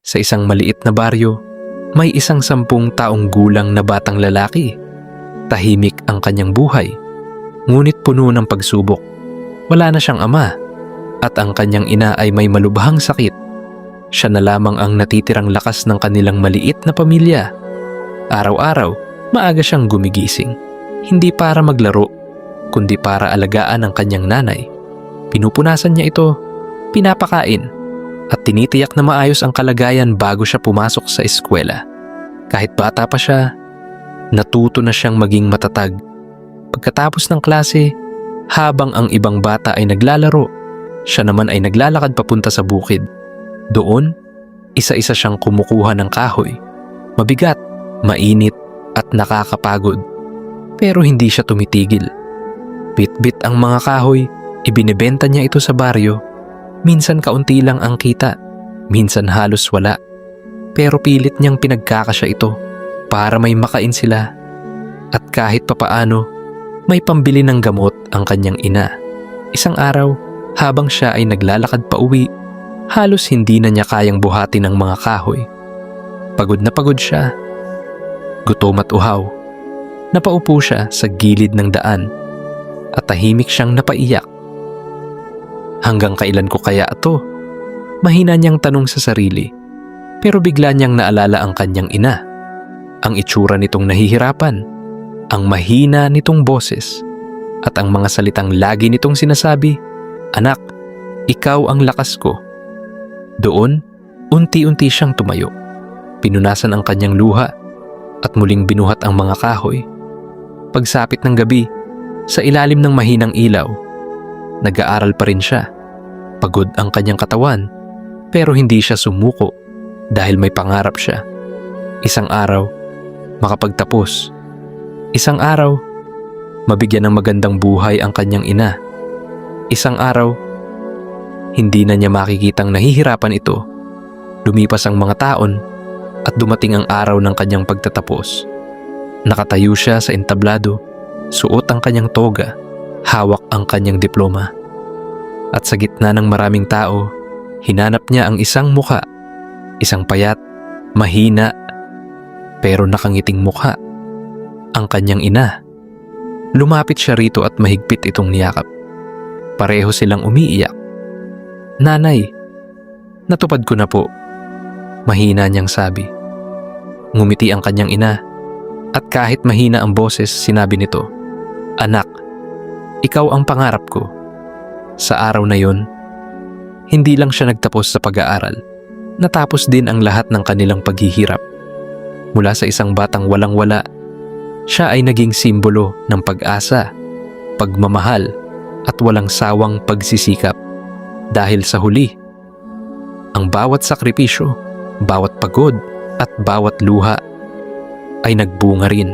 Sa isang maliit na baryo, may isang 10 taong gulang na batang lalaki. Tahimik ang kanyang buhay, ngunit puno ng pagsubok. Wala na siyang ama, at ang kanyang ina ay may malubhang sakit. Siya na lamang ang natitirang lakas ng kanilang maliit na pamilya. Araw-araw, maaga siyang gumigising. Hindi para maglaro, kundi para alagaan ang kanyang nanay. Pinupunasan niya ito, pinapakain, at tinitiyak na maayos ang kalagayan bago siya pumasok sa eskwela. Kahit bata pa siya, natuto na siyang maging matatag. Pagkatapos ng klase, habang ang ibang bata ay naglalaro, siya naman ay naglalakad papunta sa bukid. Doon, isa-isa siyang kumukuha ng kahoy. Mabigat, mainit, at nakakapagod. Pero hindi siya tumitigil. Bit-bit ang mga kahoy, ibinebenta niya ito sa baryo. Minsan kaunti lang ang kita, minsan halos wala. Pero pilit niyang pinagkakasya ito para may makain sila. At kahit papaano, may pambili ng gamot ang kanyang ina. Isang araw, habang siya ay naglalakad pa uwi, halos hindi na niya kayang buhatin ang mga kahoy. Pagod na pagod siya. Gutom at uhaw. Napaupo siya sa gilid ng daan at tahimik siyang napaiyak. Hanggang kailan ko kaya ito? Mahina niyang tanong sa sarili. Pero bigla niyang naalala ang kanyang ina. Ang itsura nitong nahihirapan, ang mahina nitong boses, at ang mga salitang lagi nitong sinasabi, "Anak, ikaw ang lakas ko." Doon, unti-unti siyang tumayo. Pinunasan ang kanyang luha at muling binuhat ang mga kahoy. Pagsapit ng gabi, sa ilalim ng mahinang ilaw, nag-aaral pa rin siya. Pagod ang kanyang katawan, pero hindi siya sumuko dahil may pangarap siya. Isang araw, makapagtapos. Isang araw, mabigyan ng magandang buhay ang kanyang ina. Isang araw, hindi na niya makikitang nahihirapan ito. Lumipas ang mga taon at dumating ang araw ng kanyang pagtatapos. Nakatayo siya sa entablado, suot ang kanyang toga, hawak ang kanyang diploma. At sa gitna ng maraming tao, hinanap niya ang isang mukha, isang payat, mahina, pero nakangiting mukha. Ang kanyang ina. Lumapit siya rito at mahigpit itong niyakap. Pareho silang umiiyak. "Nanay, natupad ko na po," mahina niyang sabi. Ngumiti ang kanyang ina at kahit mahina ang boses, sinabi nito, "Anak, ikaw ang pangarap ko." Sa araw na yon, hindi lang siya nagtapos sa pag-aaral. Natapos din ang lahat ng kanilang paghihirap. Mula sa isang batang walang-wala, siya ay naging simbolo ng pag-asa, pagmamahal, at walang sawang pagsisikap. Dahil sa huli, ang bawat sakripisyo, bawat pagod, at bawat luha ay nagbunga rin.